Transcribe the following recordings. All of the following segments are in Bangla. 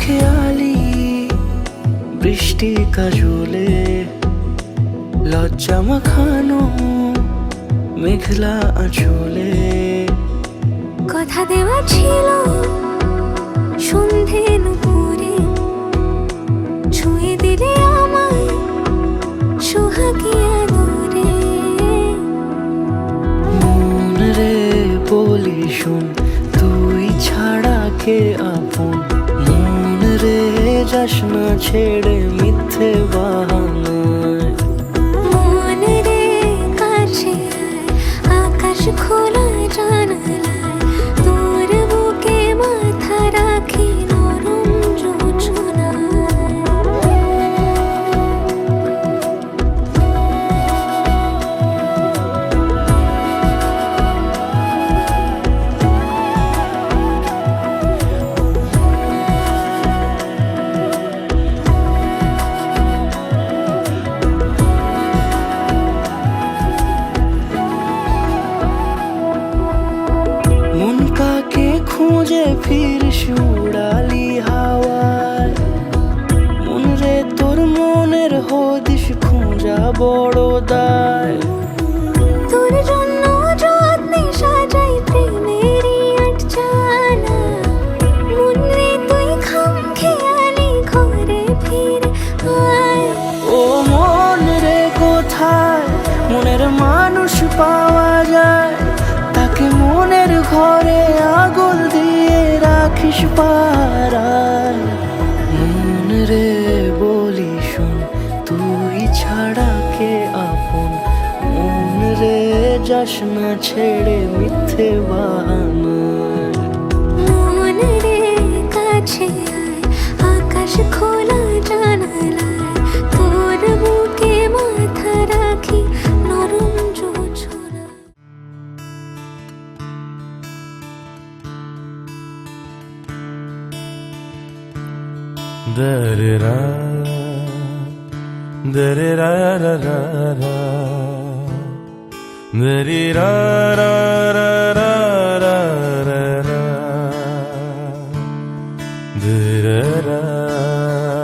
খেয়ালি বৃষ্টি কাজলে লজ্জা মাখানো মেঘলা আঁচলে কথা দেওয়া ছিল সন্ধে নুপুরে ছুঁয়ে দিলে আমায় সোহাগী আদরে। মন রে বলি শোন তুই ছাড়া কে আপন, মন রে যাস না ছেড়ে মিথ্যে বাহানায়। মন রে কাছে আয়, আকাশ খোলা জানালায় তোর বুকে মাথা রাখি নরম যোজনায়। মন কাকে খুঁজে ফিরিস উড়ালি হাওয়ায়, মন রে তোর মনের হদিস খোঁজা বড় দায়। তোর জন্য যত্নে সাজাই প্রেমেরই আটচালা, মন রে তুই খামখেয়ালি ঘরে ফিরে আয়। ও মন রে কোথায় মনের মানুষ পাওয়া যায়, তাকে মনের ঘরে আগুন দিয়ে রাখিস পাড়ায়। মন রে বলি শোন তুই ছাড়া কে আপন, মন রে যাস না ছেড়ে মিথ্যে বাহানায়। মন রে কাছে আয়, আকাশ খোলা জানালায় তোর বুকে মাথা রাখি নরম যোজনায়। Da-da-da, da-da-da-da-da-da, da-dee-da-da-da-da-da-da, da-da-da,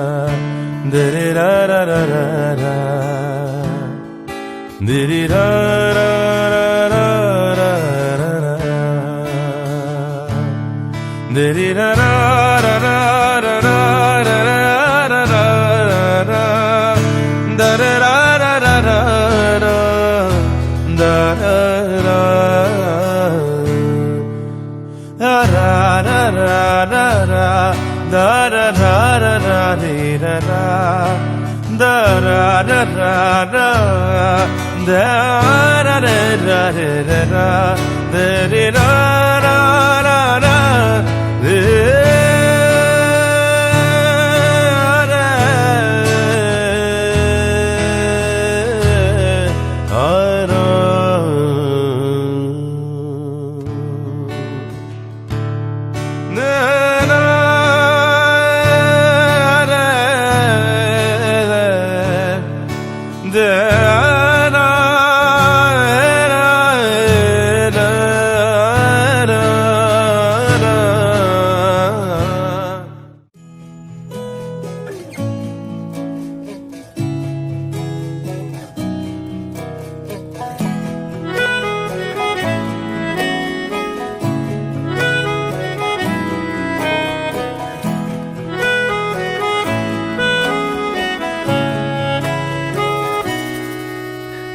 da-dee-da-da-da-da-da, dee-dee-da-da-da-da-da,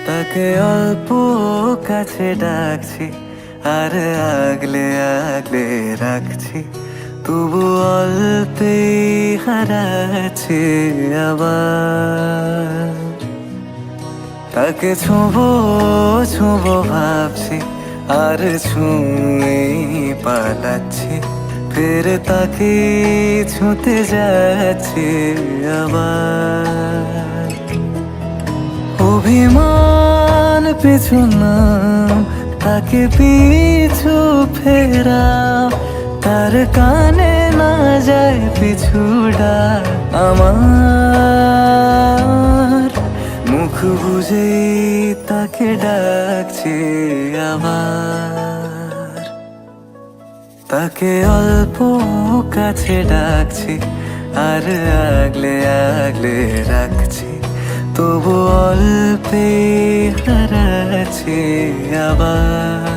তাকে অল্প কাছে ডাকছি আর আগলে আগলে রাখছি, তবু অল্পেই হারাচ্ছি আবার। তাকে ছোঁবো ছোঁবো ভাবছি আর ছুঁয়ে পালাচ্ছি, ফের তাকে ছুঁতে যাচ্ছি আবার। অভিমান পিছু নাম তাকে পিছু ফেরাও, তার কানে না যায় পিছু ডাক আমার। মুখ বুঝেই তাকে ডাকছি আবার। তাকে অল্প কাছে ডাকছি আর আগলে আগলে রাখছি, তবু অল্পে হারাচ্ছি আবার।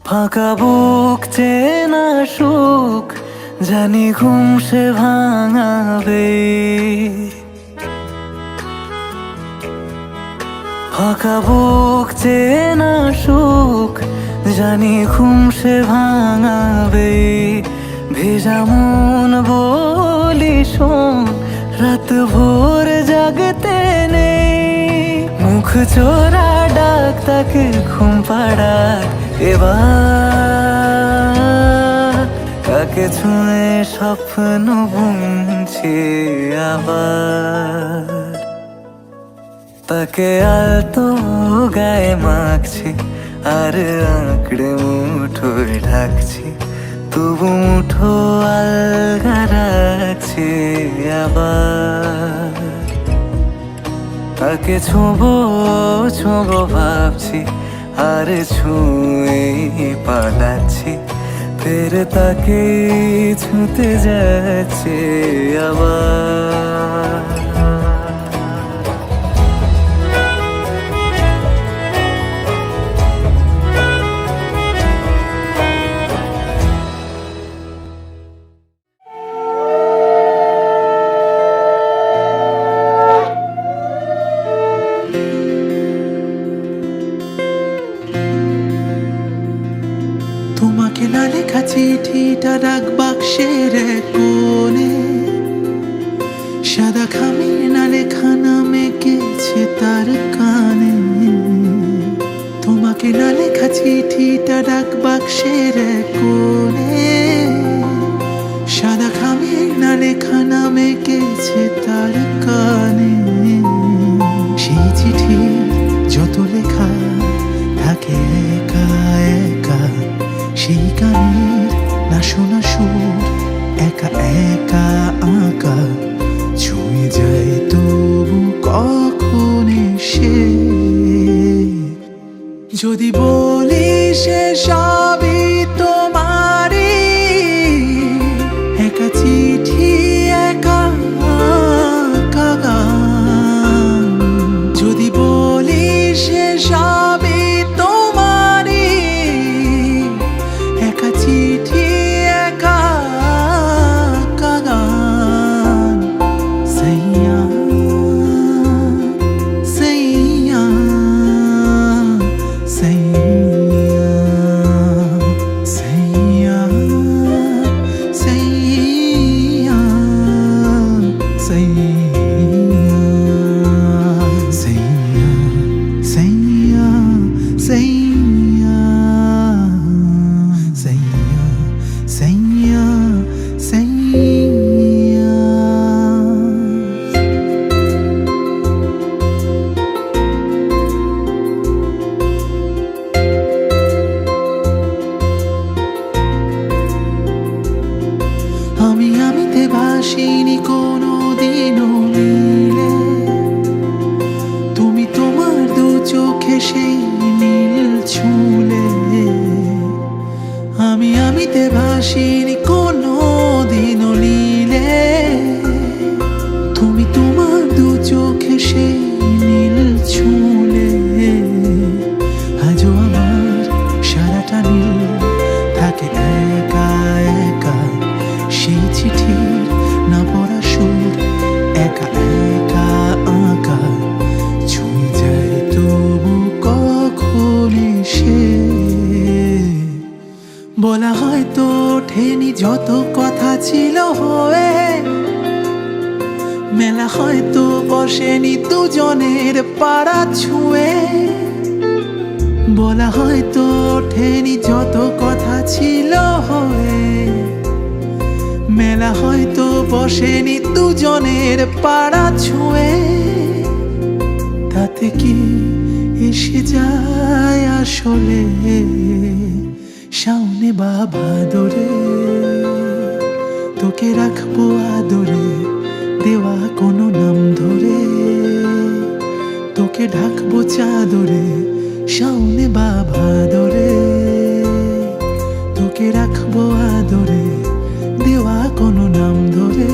ফাঁকা বুক চেনা সুখ জানি ঘুম সে ভাঙাবে, ফাঁকা বুক চেনা সুখ জানি ঘুম সে ভাঙাবে। ভেজা মন বলি শোন, রাত ভোর জাগতে নেই, মুখ চোরা ডাক তাকে ঘুম পাড়াক এবার। তাকে ছুঁয়ে স্বপ্ন বুনছি আবার, তাকে আলতো গায়ে মাখছি আর আঁকড়ে মুঠোয় ঢাকছি, তবু মুঠো আলগা রাখছি আবার। তাকে ছোঁবো ছোঁবো ভাবছি আর ছুঁয়ে পালাচ্ছি, ফের তাকে ছুঁতে যাচ্ছে আবার। তোমাকে না লেখা চিঠিটা ডাক বাক্সের এক কোণে, সাদা খামের না লেখা নাম এঁকেছে তার কানে। তোমাকে না লেখা চিঠিটা ডাক বাক্সের এক কোণে, সাদা খামের না লেখা নাম এঁকেছে তার কানে। সেই চিঠি যত লেখা থাকে একা একা, সেই গানের না শোনা সুর একা একা আঁকা, ছুঁয়ে যায় তবু কখন এসে। যদি বলি সে সবই তোমারই, একা চিঠি একা গান। যদি বলি সে সবই তোমারই, একা চিঠি একা গান। সাইয়া সাইয়া সাইয়া সাইয়া সাইয়া সাইয়া সাইয়া সাইয়া সাইয়া সাইয়া। আমি আমিতে ভাসিনি কোনো দিনও নীলে, তুমি তোমার দু চোখে সেই নীল ছুঁলে। আমি আমিতে ভাসিনি কোনো দিনও নীলে, তুমি তোমার দু চোখে সেই নীল ছুঁলে। আজও আমার সারাটা নীল থাকে একা একা, সেই চিঠির না পড়া সুর একা একা আঁকা, ছুঁয়ে যায় তবু কখন এসে। বলা হয়তো ওঠেনি যত কথা ছিল হয়ে, মেলা হয়তো বসেনি দুজনের পাড়া ছুঁয়ে। বলা হয়তো ওঠেনি যত কথা ছিল হয়ে, মেলা হয়তো বসেনি দুজনের পাড়া ছুঁয়ে। তাতে কি এসে যায় আসলে, সামনে বা ভাদরে তোকে রাখবো আদরে, দেওয়া কোনো নাম ধরে তোকে ঢাকবো চাদরে, শাওনে বা ভাদরে তোকে রাখবো আদরে, দেওয়া কোনো নাম ধরে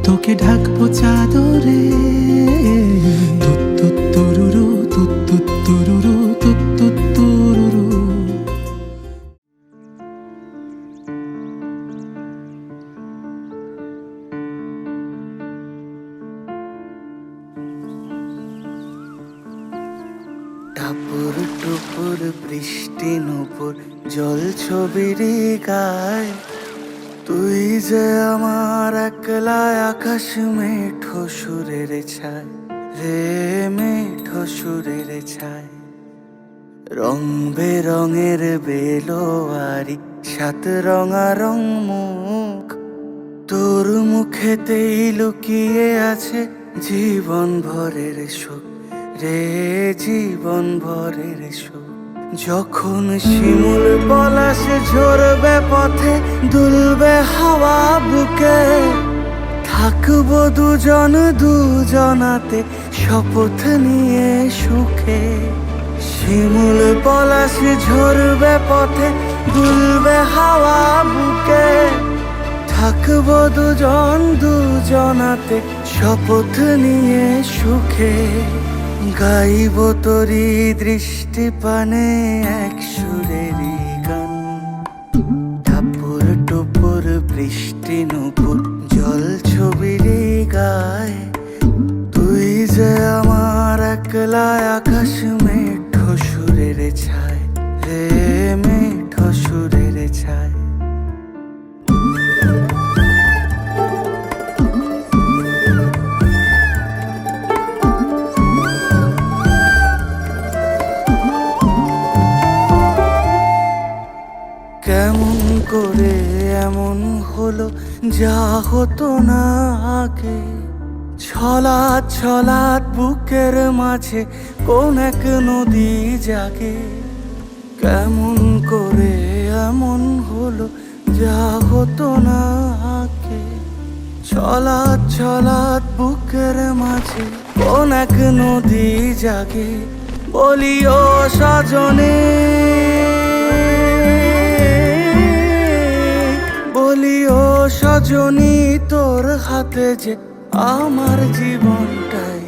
তোকে ঢাকবো চাদরে। তুত্তুত্তুরুরু তুত্তুত্তুরুরু তুত্তুত্তুরুরু। টাপুর টুপুর বৃষ্টি নুপুর জল ছবির গায়, তুই যে আমার একলা আকাশ মেঠো সুরের ছায় রে, মেঠো সুরের ছায়। রং বেরঙের বেলোয়ারি সাত রঙারং মুখ, তোর মুখেতেই লুকিয়ে আছে জীবন ভরের সুখ রে, জীবন ভরের সুখ। যখন শিমুল পলাশ ঝরবে পথে, দুলবে হাওয়া বুকে, থাকবো দুজন দুজনাতে শপথ নিয়ে সুখে। শিমুল পলাশ ঝরবে পথে, দুলবে হাওয়া বুকে, থাকবো দুজন দুজনাতে শপথ নিয়ে সুখে। গাইব তোরি দৃষ্টি পানে এক সুরেরই গান, টাপুর টুপুর বৃষ্টি নুপুর জল ছবির গায়, তুই যে আমার একলা আকাশ মেঠো সুরের ছায় রে, মেঠো সুরের ছায়। কেমন করে এমন হলো যা হতো না আগে, ছলাৎ ছলাৎ বুকের মাঝে কোন এক নদী জাগে। কেমন করে এমন হলো যা হতো না আগে, ছলাৎ ছলাৎ বুকের মাঝে কোন এক নদী জাগে। বলিও সজনে, বলিও সজনী, তোর হাতে যে আমার জীবনটাই।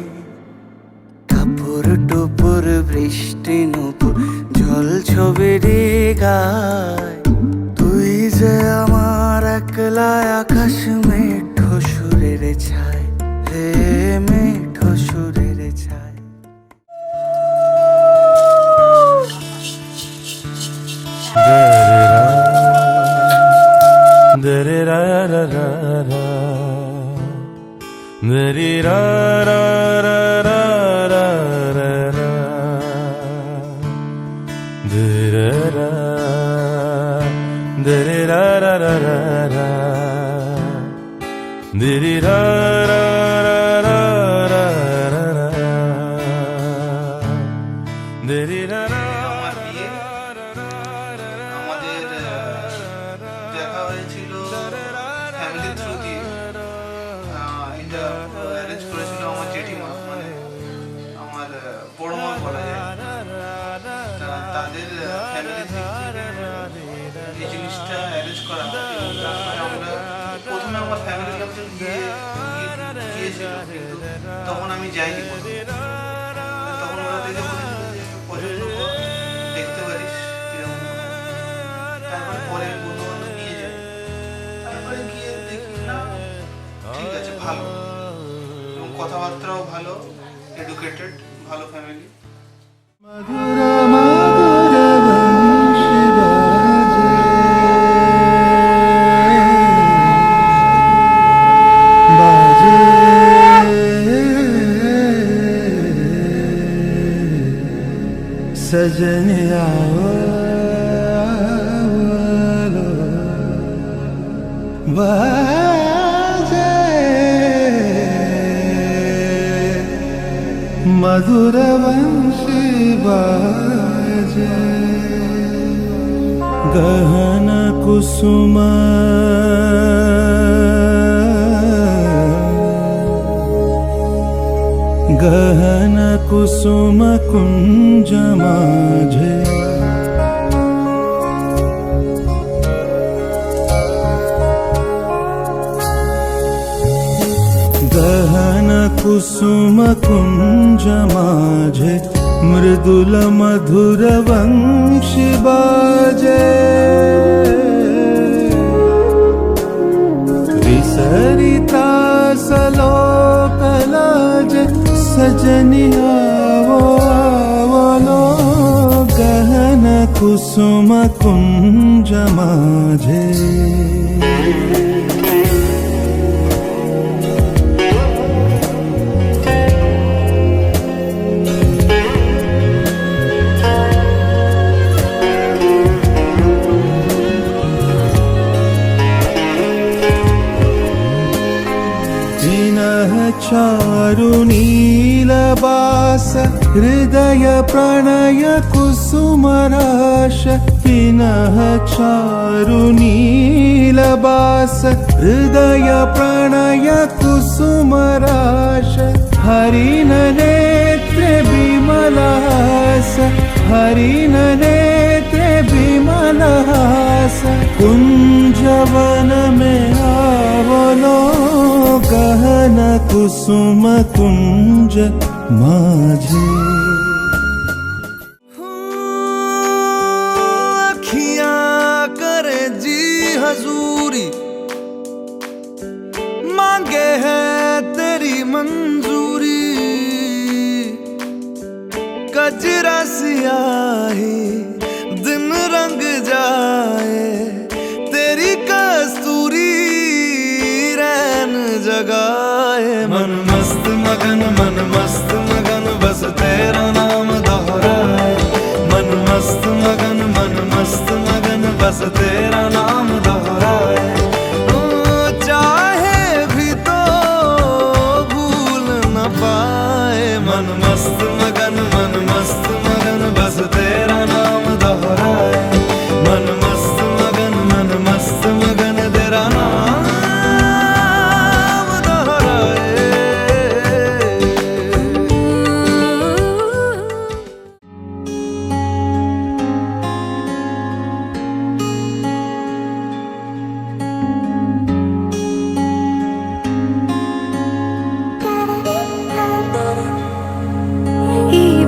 টাপুর টুপুর বৃষ্টি নুপুর জল ছবির গায়, তুই যে আমার একলা আকাশ মেঠো সুরের ছায় রে, মেঠো সুরের ছায়। Dare ra ra ra ra, dare ra ra ra ra ra ra ra, dare ra, dare ra ra ra ra ra, dare ra ra ra ra ra ra ra, dare ra ra. আমাদের দেখা হয়েছিল ফ্যামিলি থ্রু দিয়ে। এটা অ্যারেঞ্জ করেছিল আমার জেঠিমা, মানে আমার বড় মা বলা যায়। তাদের ফ্যামিলি থেকে এই জিনিসটা অ্যারেঞ্জ করা হয়। এবং তারপরে আমরা প্রথমে আমার ফ্যামিলির লোকজন গিয়েছিল, কিন্তু তখন আমি যাইনি। তখন ওরা দেখে বলেছিল যে পছন্দ কর, দেখতে পারিস কিরকম। তারপরে পরে বন্ধু বান্ধব নিয়ে যায়, তারপরে গিয়ে দেখি না ঠিক আছে, ভালো এবং কথাবার্তাও ভালো, এডুকেটেড, ভালো ফ্যামিলি। মধুর মধুর বংশী বাজে, বাজে সজনিয়া বাজে, মধুর বংশী বাজে। गहन कुसुम गहन कुसुम कुंज माझे गहन कुसुम कुंज माझे मृदुल मधुर वंशी बाजे विसरिता सलोकलाजे सजनिया वो आवलो गहन कुसुम कुंज माझे चारुनीलबास हृदय प्रणय कुसुमराश पिनः चारुनीलबास हृदय प्रणय कुसुमराश हरिण नेत्रे विमलहास हरिण नेत्रे विमलहास कुंजवन में आवलो गहन कुसुम कुंज माझे अखियां करे जी हजूरी मांगे है तेरी मंजूरी कजरा सियाही दिन रंग जाए तेरी कस्तूरी जगाए मन मस्त मगन बस तेरा नाम दोहराए मन मस्त मगन बस तेरा नाम दोहराए चाहे भी तो भूल न पाए मन मस्त मगन बस तेरा नाम दोहराए मन मस्त मगन तेरा नाम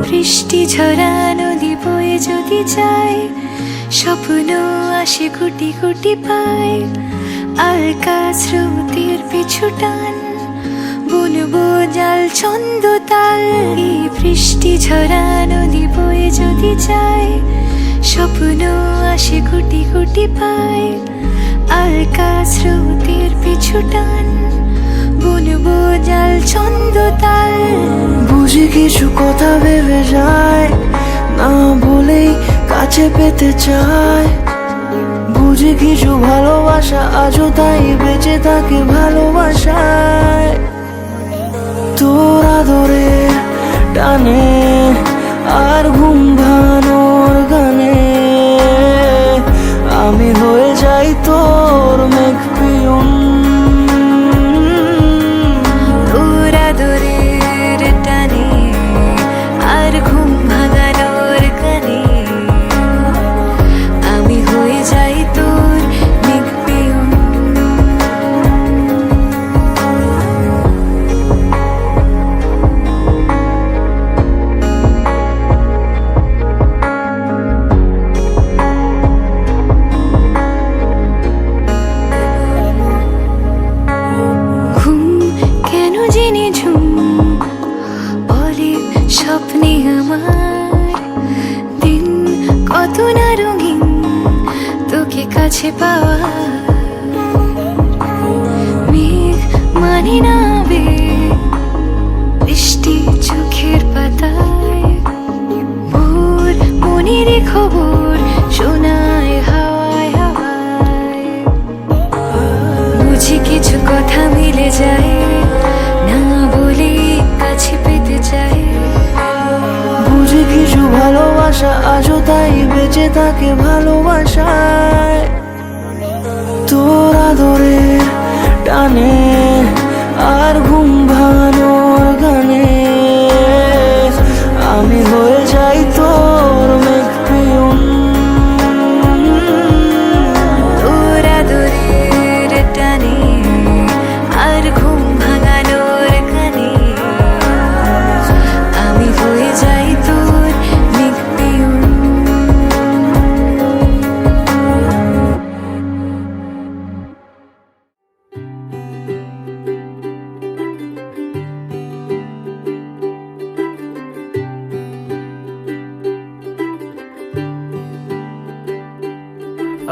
বৃষ্টি ঝরা নদী বয়ে যদি যায় স্বপ্ন আসে কোটি কোটি পায় আলকা স্রোতের পিছু টান বুনবো জাল ছন্দ তাল এই বৃষ্টি ঝরা নদী বয়ে যদি যায় স্বপ্ন আসে কোটি কোটি পায় আলকা স্রোতের পিছু টান বুনবো জাল ছন্দ তাল বুঝি কিছু কথা ভেবে যায় না বলেই কাছে পেতে চায় বুঝি কিছু ভালোবাসা আজও তাই বেঁচে থাকে ভালোবাসায় তোর আদরে টানে আর ঘুম ভাঙানোর গানে আমি হয়ে যাই তোর মেঘ পিয়ন স্বপ্নে আমার দিন কত না রঙিন তোকে কাছে পাওয়া মেঘ মানে না বৃষ্টি চোখের পাতায় ভোর মনের খবর শোনায় হাওয়ায় হাওয়ায় বুঝি কিছু কথা মিলে যায় না বলে কাছে পেতে চাই বুঝি কিছু ভালোবাসা আশা আজও তাই বেঁচে থাকে ভালোবাসায়। তোর আদরের টানে আর ঘুম ভাঙানোর গানে আমি হয়ে যাই তোর মেঘপিয়ন। তোর আদরের টানে আর ঘুম ভাঙানোর গানে আমি হয়ে যাই তোর মেঘপিয়ন।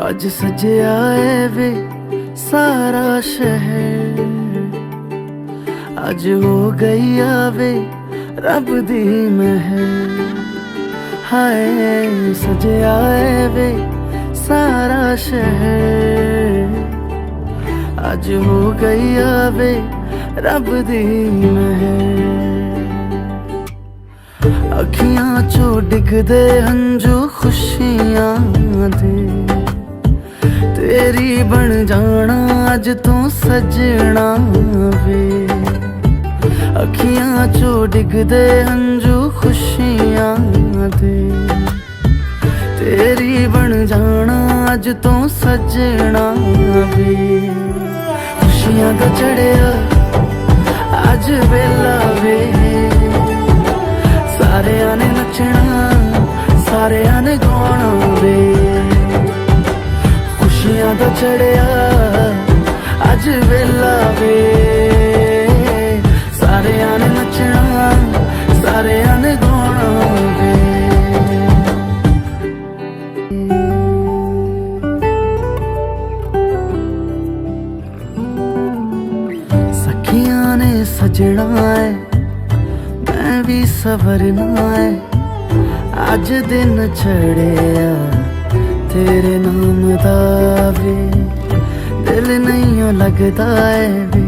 आज सजया है वे सारा शहर, आज हो गई आवे रब दी महर। हाय सजया है वे सारा शहर, आज हो गई आवे रब दी महर। अखियां चो डिगदे हंजू खुशियां दे तेरी बन जाना अज तू सजना वे। अखियां चो डिगदे हंजू खुशियां दे तेरी बन जाना अज तू सजना वे। खुशियां दा चढ़िया अज वेला वे, सारे आने नचना सारे आने गाना वे। खुशियां दा चढ़िया अज वेला वे, सारे आने नचना सारे आने गाना वे। सखियां ने सजना है मैं भी सवरना है, अज दिन चढ़िया तेरे नाम दा वे। दिल नहीं लगता है वे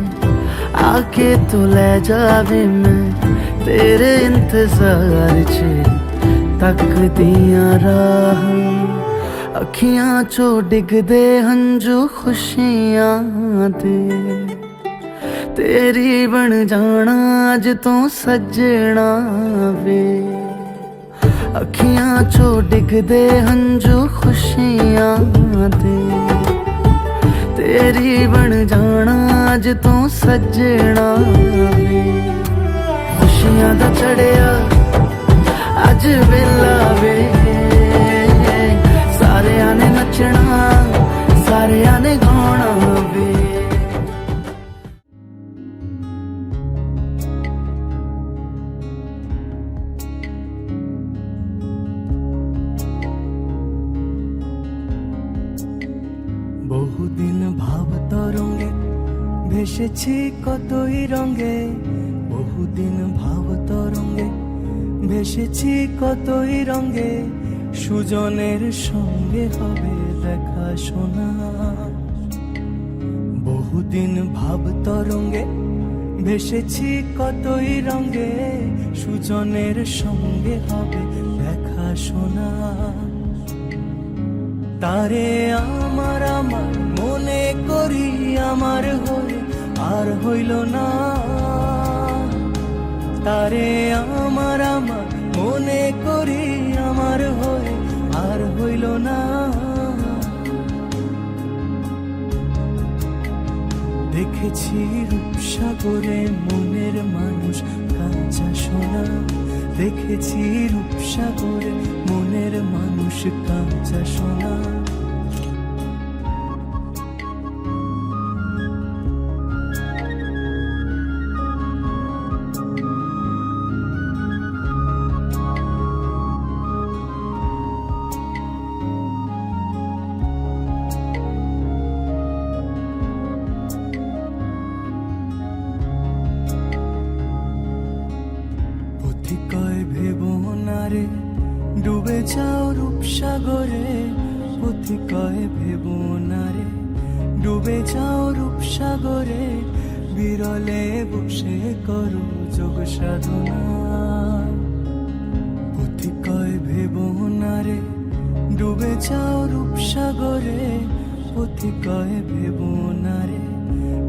आके तू ले जावे, मैं तेरे इंतजार च तकदियां राह। अखियां चो डिगदे हंजू खुशियां दे तेरी बन जाना अज तू सजना वे। अखियां चो डिगदे हंजू खुशियां दे तेरी बन जाना अज तू सजना वे। खुशियां दा चढ़िया अज वेला वे, सारे आने नचना सारे आने गाना वे। বহুদিন ভাব তরঙ্গে ভেসেছি কতই রঙে, বহুদিন ভাব তরঙ্গে ভেসেছি কতই রঙে। সুজনের সঙ্গে হবে দেখা শোনা, বহুদিন ভাব তরঙ্গে ভেসেছি কতই রঙে। সুজনের সঙ্গে হবে দেখা শোনা। তারে আমার আমার মনে করি আমার হয়ে আর হইল না। তারে আমার আমার মনে করি আমার হয়ে আর হইল না। দেখেছি রূপসাগরে মনের মানুষ কাঁচা সোনা, দেখেছি রূপসাগরে মনের মানুষ কাঁচা সোনা। পথিকয় ভেবো না রে ডুবে যাও রূপসাগরে, পথিকয় ভেবো না রে ডুবে যাও রূপসাগরে। বিরলে বসে করো যোগ সাধনা, পথিকয় ভেবো না রে, ডুবে যাও রূপসাগরে, পথি কয়ে ভেব না রে,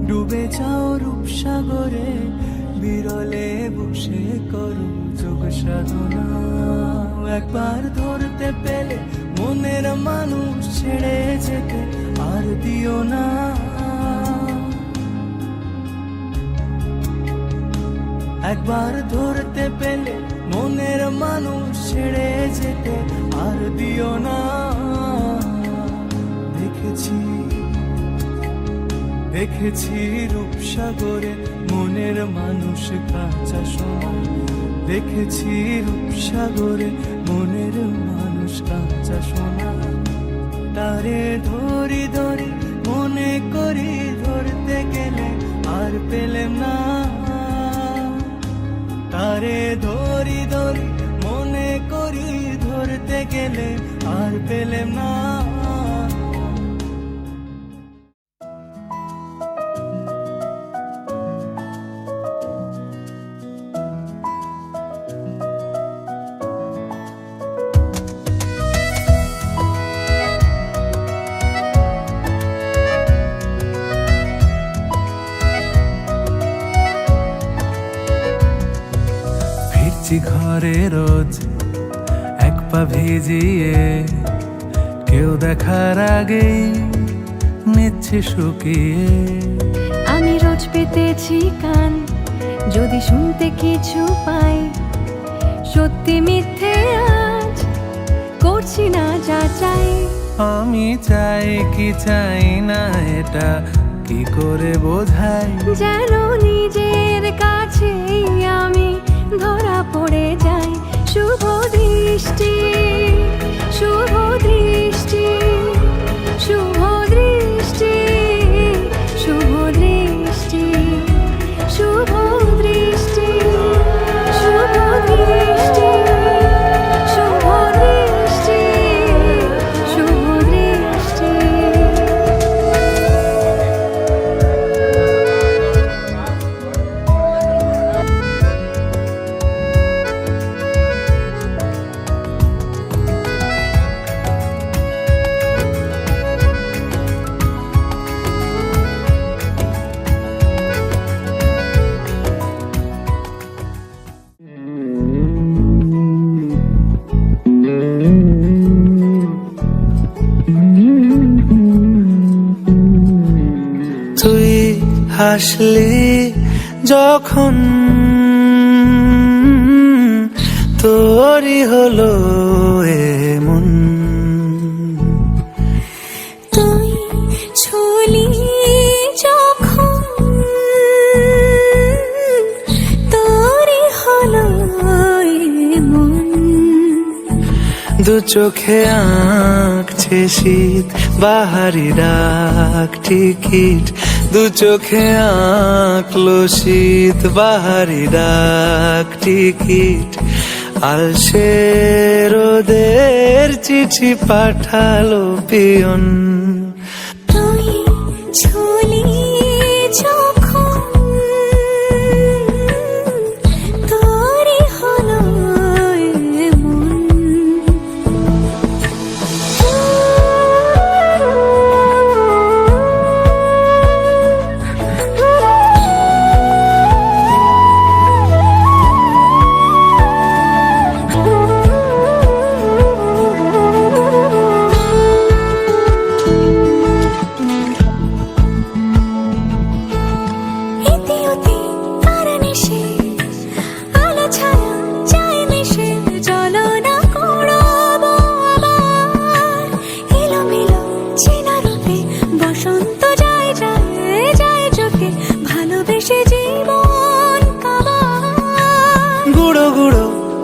ডুবে যাও রূপসাগরে, বিরলে বসে করো যোগ সাধনা। একবার ধরতে পেলে মনের মানুষ ছেড়ে যেতে আর দিও না। একবার ধরতে পেলে মনের মানুষ ছেড়ে যেতে আর দিও না। দেখেছি দেখেছি রূপসাগরে মনের মানুষ কাঁচা সোনা, দেখেছি রূপসাগরে মনের মানুষ কাঁচা সোনা। তারে ধরি ধরি মনে করি ধরতে গেলে আর পেলেম না। তারে ধরি ধরি মনে করি ধরতে গেলে আর পেলেম না। ফিরছি ঘরে রোজ এক পা ভিজিয়ে, কেউ দেখার আগেই নিচ্ছে শুকিয়ে। আমি রোজ পেতেছি কান, যদি শুনতে কিছু পাই, সত্যি মিথ্যে আজ করছি না যাচাই। আমি চাই কি চাই না এটা কি করে বোঝাই, যেন নিজের কাছেই আমি ধরা পড়ে যাই। শুভ দৃষ্টি শুভ দৃষ্টি শুভ দৃষ্টি শুভ দৃষ্টি শুভ দৃষ্টি শুভ দৃষ্টি শুভ দৃষ্টি শুভ দৃষ্টি। তুই হাসলি যখন তোরই হলো এমন, তুই ছুলি যখন তোরই হলো মন। দু চোখে আঁকছে শীত বাহারি ডাক টিকিট, দু চোখে আঁকলো শীত বাহারি ডাক টিকিট। আলসে রোদের চিঠি পাঠালো পিয়ন, তুই ছুলি যখন তোরই হলো মন।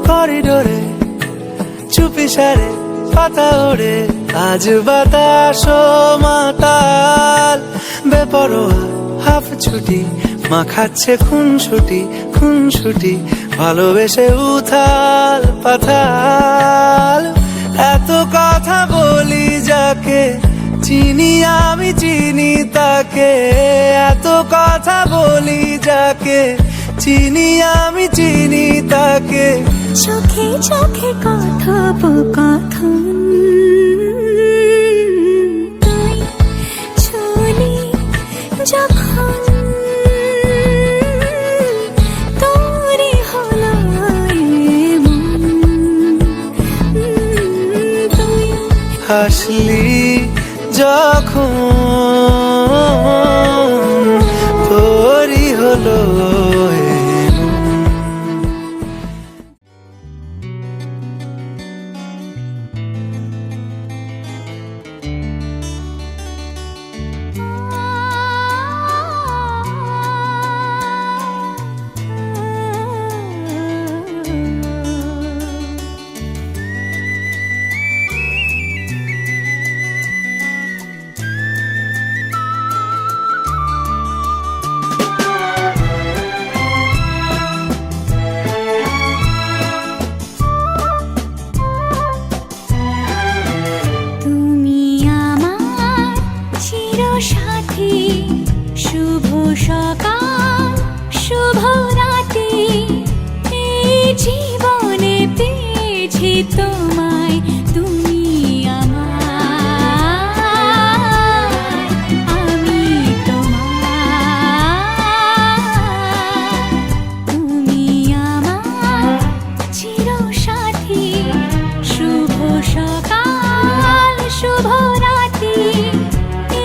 করিডোরে চুপি সারে পাতা ওড়ে, আজ বাতাস মাতাল বেপরোয়া হাফ ছুটি, মাখাচ্ছে খুনসুটি ভালোবেসে উথাল পাথাল। এত কথা বলি যাকে চিনি আমি চিনি তাকে, এত কথা বলি যাকে চিনি আমি চিনি তাকে। চোখে চোখে কথোপকথন তুই চলি যখন তোরই হলো এমন। তুই হাসলি যখন তোরই হলো এমন। তুমি আমার চিরসাথী, শুভ সকাল শুভ রাতি, এই জীবনে পেয়েছি তোমায়, তুমি আমার, আমি তোমার। তুমি আমার চিরসাথী, শুভ সকাল শুভ রাতি,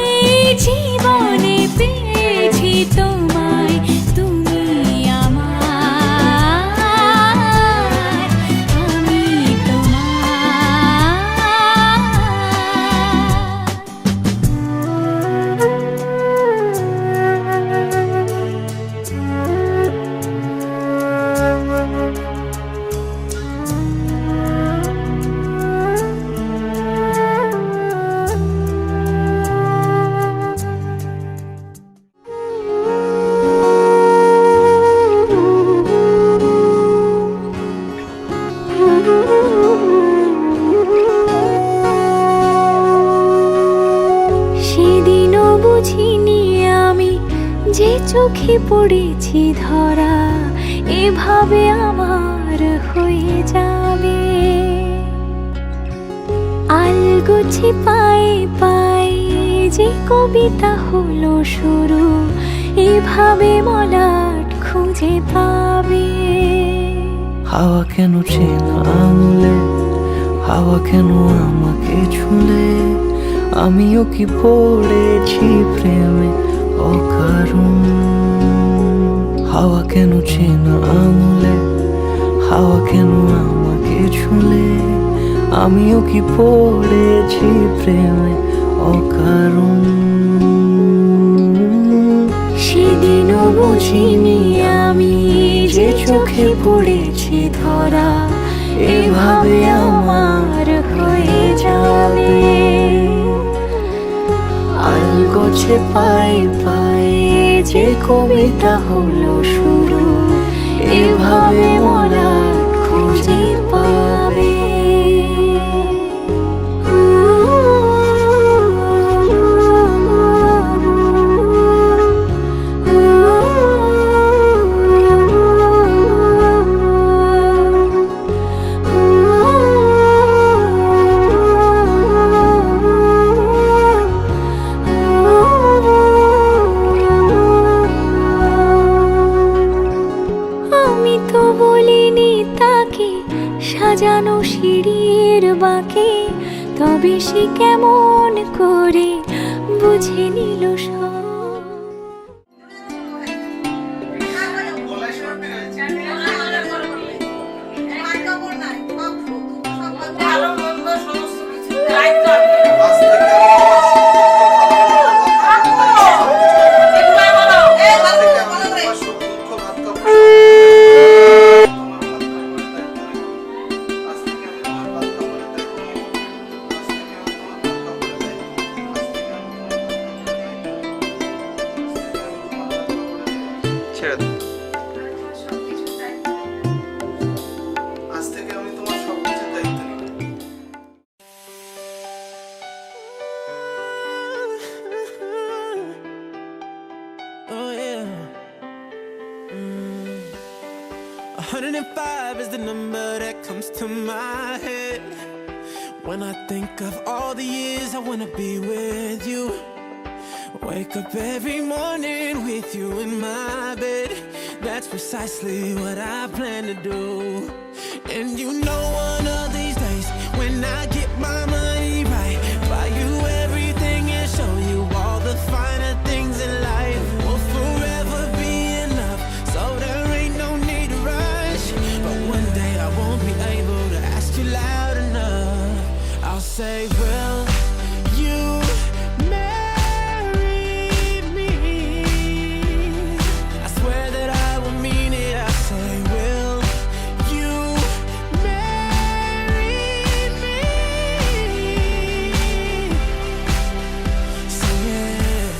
এই জীবনে পেয়েছি তোমায়, তুমি আমার, আমি সেদিনও বুঝিনি আমি যে চোখে পড়েছি ধরা, এভাবে আমার হয়ে যাবে। আলগোছে পায়ে পায়ে যে কবিতা হলো শুরু, এভাবে মলাট খুঁজে পাবে। হাওয়া কেন চেনা আঙুলে, হাওয়া কেন আমাকে ছুলে, আমিও কি পড়েছি প্রেমে অকারণ। হাওয়া কেন চেনা আঙুলে, হাওয়া কেন আমাকে ছুলে, আমিও কি পড়েছি প্রেমে অকারণ। সেদিনও বুঝিনি আমি যে চোখে পড়েছি ধরা, এভাবে আমার হয়ে যাবে। আলগোছে পায়ে পায়ে যে কবিতা হলো শুরু, এভাবে মলাট খুঁজে পাবে। আমি তো বলিনি তাকে সাজানো সিঁড়ির বাঁকে, তবে সে কেমন করে বুঝে নিল সব। 105 is the number that comes to my head when I think of all the years I wanna be with you. Wake up every morning with you in my bed. That's precisely what I plan to do. And you know one of these days when I get my money right, buy you everything and show you all the finer things in life. Will forever be enough, so there ain't no need to rush. But one day I won't be able to ask you loud enough. I'll say, will you marry me? I swear that I will mean it. I say, will you marry me? So yeah.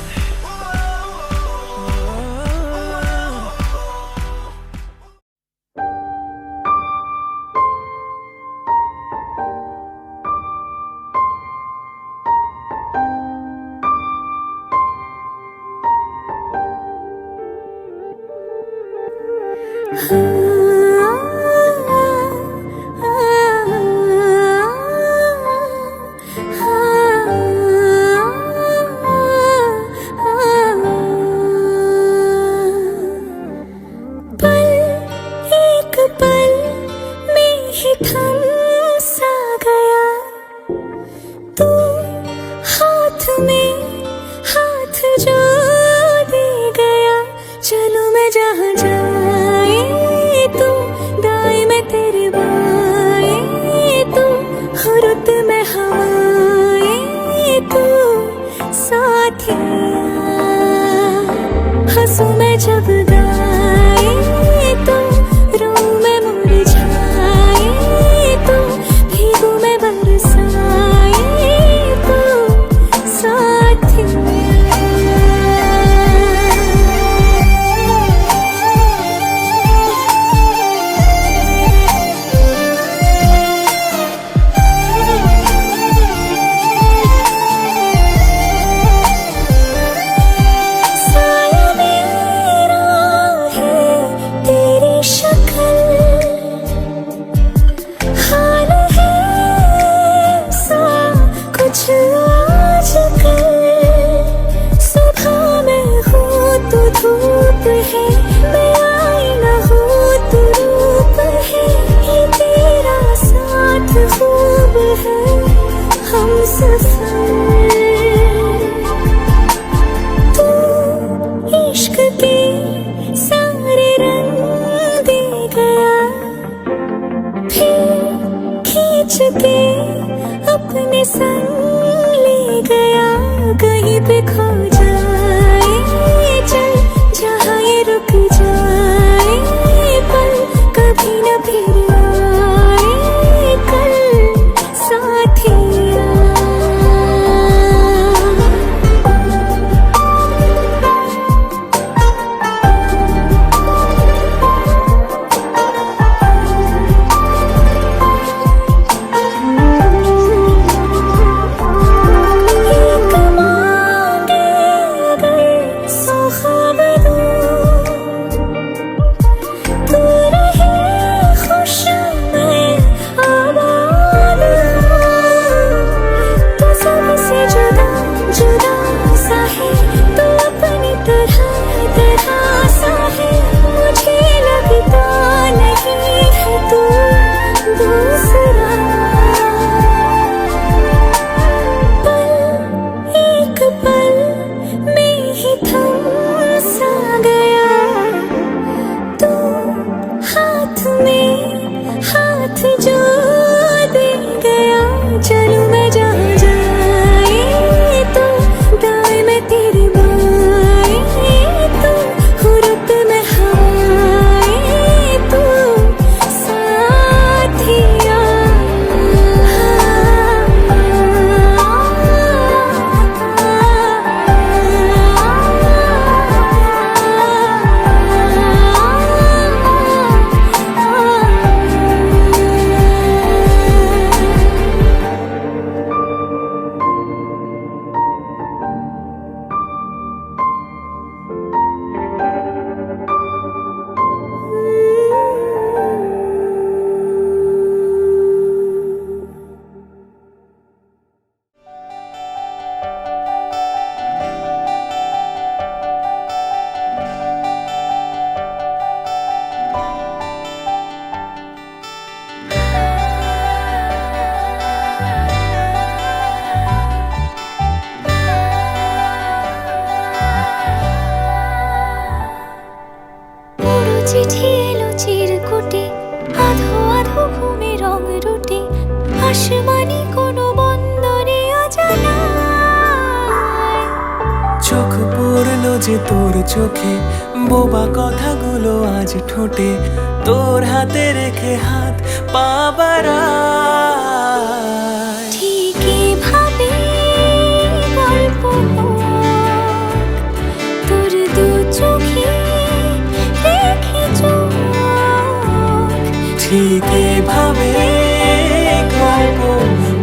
एक पल में ही थम सा गया तू हाथ में हाथ जो दे गया चलो मैं जहाँ जाए तू दाएं मैं तेरे बाएं तू रुत में हवाएं तू साथिया हंसू मैं जब गाए तो रोऊं मैं मुरझाए तो भीगू मैं बरसाए तो साथिया साया मेरा है तेरी शक्ल हाल है सा कुछ आजकल सुबह में हूँ तो धूप है मैं आईना हूँ तो रूप है ये तेरा साथ खूब है हम सफर तू इश्क के सारे रंग दे गया फिर खींच के अपने संग ले गया कहीं पे खो जाए चल जहाँ ये रुक जाए पल कभी न फिर आए कल साथिया एक मांगे अगर सौ ख्वाब दूं तू रहे खुश मैं आबाद हूँ तू सबसे जुदा जुदा सा है तू अपनी तरह तरह सा है मुझे लगता नहीं है तू दूसरा पल एक पल में ही थम सा गया तू हाथ में हाथ जो दे गया चलूं मैं जहाँ जाए तो दाएं मैं तेरे बाएं तो रुत में हवाएं तो साथिया আসমানি কোনো বন্দরে অজানা চোখ পড়লো যে তোর চোখে, বোবা কথাগুলো আজ ঠোঁটে, তোর হাতে রেখে হাত পা বাড়ায়। ঠিক এভাবে গল্প হোক, তোর দু চোখে রেখে চোখ। ঠিক এভাবে গল্প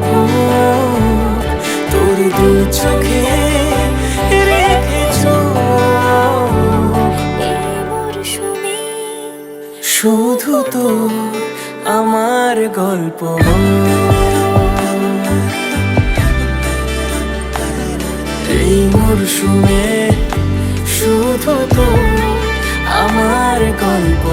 হোক, তোর দু চোখে রেখে চোখ। এই মরশুমে শুধু তো আমার গল্প, এই মরশুমে শুধু তো আমার গল্প।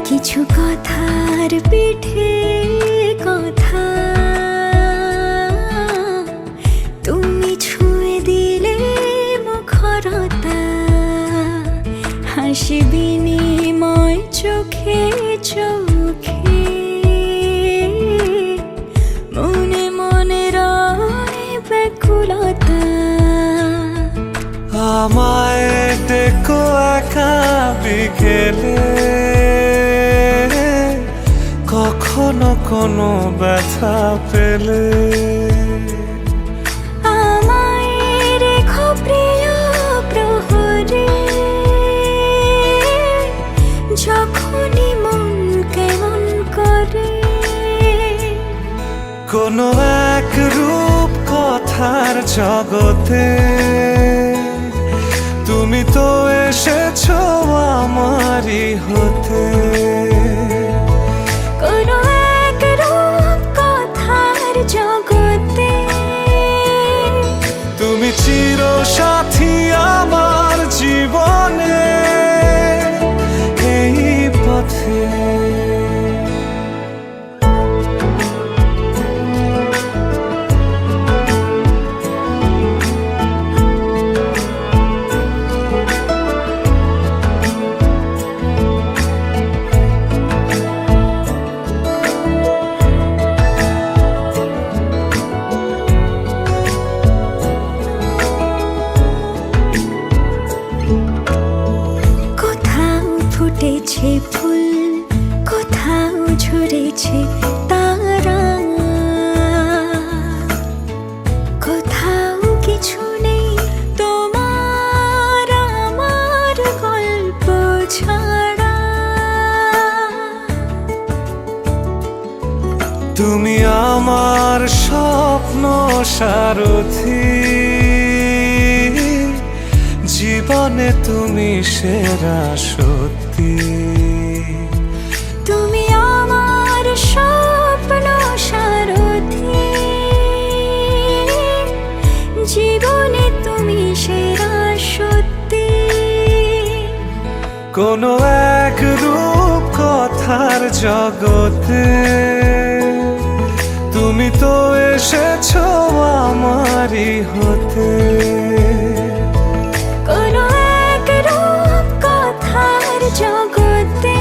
কিছু কথার পিঠে কথা, তুমি ছুঁয়ে দিলে মুখরতা, হাসি বিনিময় চোখে চোখে, মনে মনে রয় ব্যাকুলতা। আমায় ডেকো একা বিকেলে, কখনো কোনো ব্যথা পেলে, আমায় রেখো প্রিয় প্রহরে, যখনই মন কেমন করে। কোনো এক রূপ কথার জগতে তুমি তো এসেছো আমারই হতে। কোনো এক রূপ কথার জগতে তুমি চির সাথী আমার জীবনে, এই পথে। কোথাও ফুটেছে ফুল, কোথাও ঝরেছে তারা, কোথাও কিছু নেই তোমার আমার গল্প ছাড়া। তুমি আমার স্বপ্ন সারথি, জীবনে তুমি সেরা সত্যি। তুমি আমার স্বপ্ন সারথি, জীবনে তুমি সেরা সত্যি। কোনো এক রূপ কথার জগতে তুমি তো এসেছো আমারই হতে। কোনো এক রূপ কথার জগতে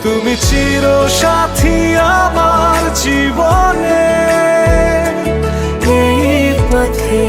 তুমি চির সাথী আমার জীবনে, এই পথে।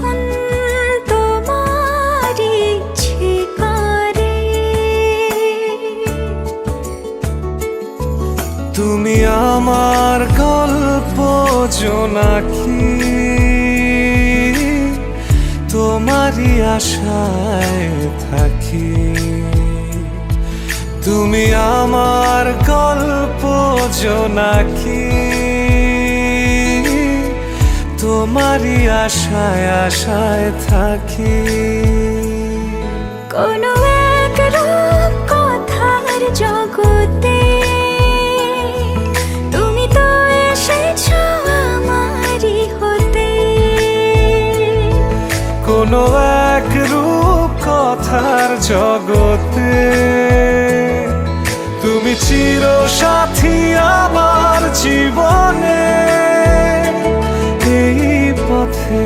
এখন তোমার ইচ্ছে করে। তুমি আমার গল্প জোনাকি, তোমারই আশায় থাকি। তুমি আমার গল্প জোনাকি, তোমারই আশায় আশায় থাকি। কোনো এক রূপ কথার জগতে তুমি তো এসেছো আমারই হতে। কোনো এক রূপ কথার জগতে তুমি চির সাথী আমার জীবনে এই পথে।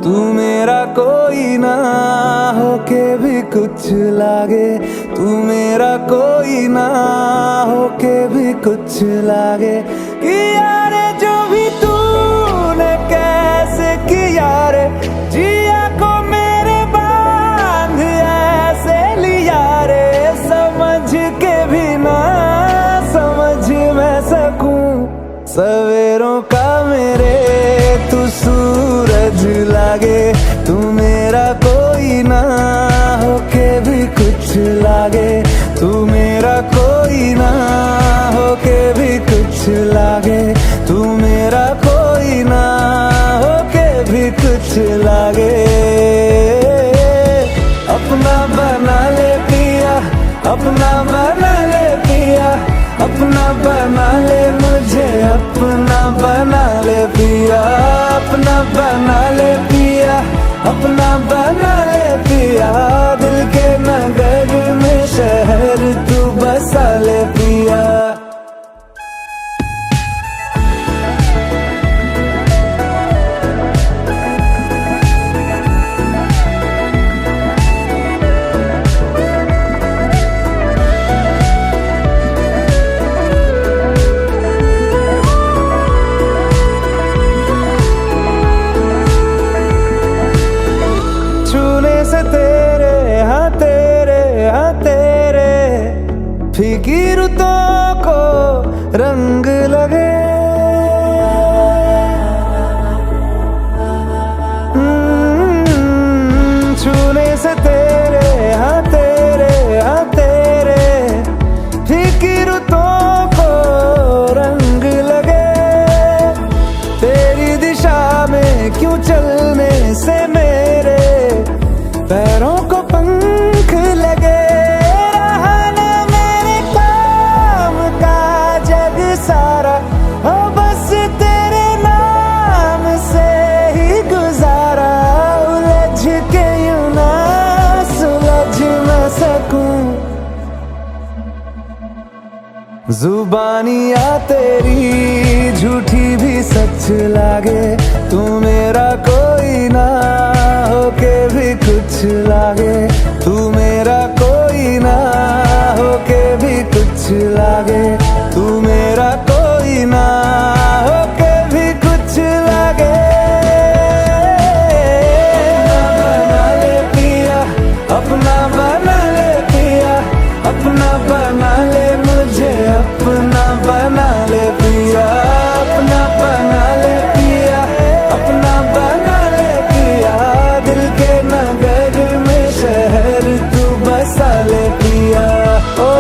तू मेरा कोई ना होके भी कुछ लागे, तू मेरा कोई ना होके भी कुछ लागे। किया रे जो भी तूने कैसे किया रे, जिया को मेरे बांध ऐसे लिया रे। समझ के भी ना समझ मैं सकूं सवेरों का मेरे तू सूरज लागे। तू मेरा कोई ना होके भी कुछ लागे, तू मेरा कोई ना होके भी कुछ लागे। तू मेरा कोई ना होके भी कुछ लागे। अपना बना ले पिया, अपना बना ले पिया, अपना बना ले मुझे, अपना बना ले पिया, अपना बना ले पिया, अपना बना ले पिया। दिल के नगर में शहर तू बसा ले पिया। फीकी रुतों को रंग लगे, छूने से तेरे हाँ तेरे फीकी रुतों को रंग लगे। तेरी दिशा में क्यों चलने से मेरे पैरों को पंख लगे। सारा हो बस तेरे नाम से ही गुजारा। उलझ के यूं ना सुलझ न सकूं, जुबानियाँ तेरी झूठी भी सच लागे। तू मेरा कोई ना होके भी कुछ लागे, तू मेरा कोई ना होके भी कुछ लागे। तू मेरा कोई ना होके भी कुछ लागे। अपना बना ले पिया, अपना बना ले मुझे, अपना बना ले पिया, अपना बना ले पिया, अपना बना ले पिया। दिल के नगर में शहर तू बसा ले पिया। ओ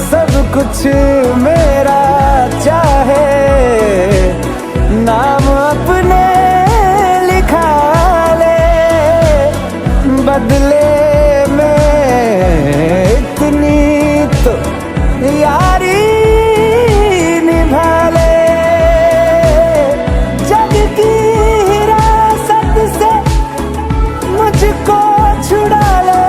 सब कुछ मेरा चाहे, नाम अपने लिखा ले, बदले में इतनी तो यारी निभा ले। जग की हिरासत से मुझको छुड़ा ले।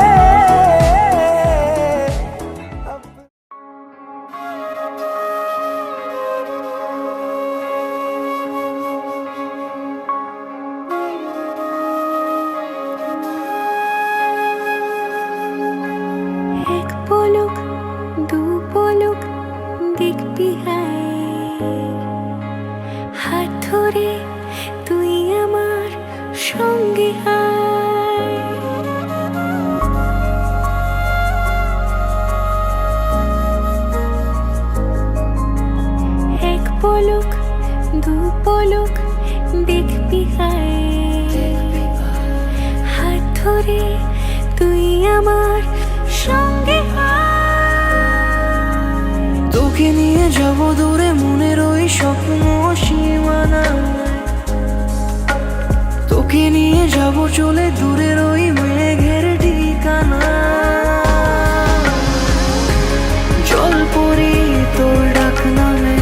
পলক দেখবি হায়, হাত ধরে তুই আমার সঙ্গে তোকে নিয়ে যাব দূরে মনের ওই স্বপ্ন সীমানা, তোকে নিয়ে যাব চলে দূরের ওই মেঘের ঠিকানা। জল পরি তোর ডাক নামে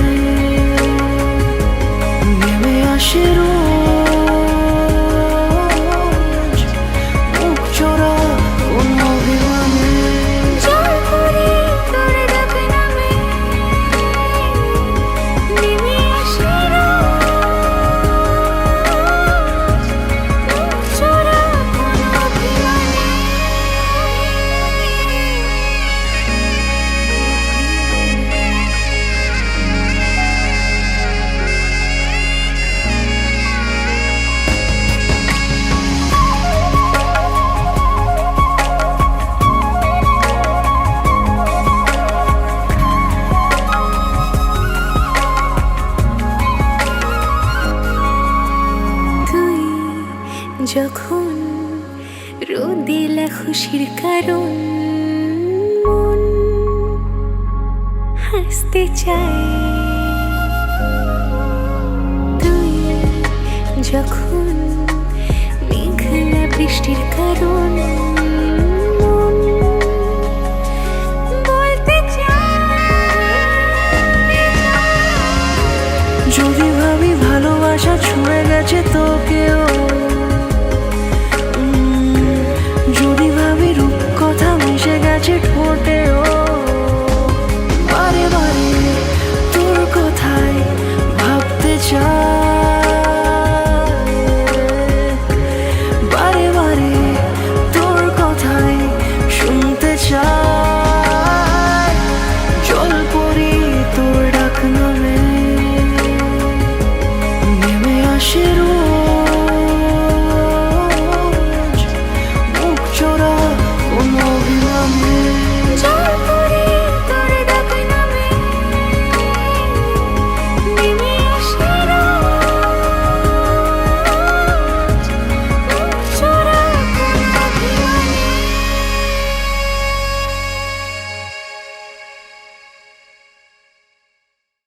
নেমে আসে রোজ, মুখ চোরা কোন অভিমানে। জল পরি তোর ডাক নামে নেমে আসে রোজ, মুখ চোরা কোন অভিমানে। তুই যখন রোদিলা খুশির কারণ মন হাসতে চায়, তুই যখন মেঘলা বৃষ্টির কারণ মন বলতে চায়। যদি ভাবি ভালোবাসা ছুঁয়ে গেছে তোকেও, যদি ভাবি রূপ কথা মিশে গেছে ঠোঁটে,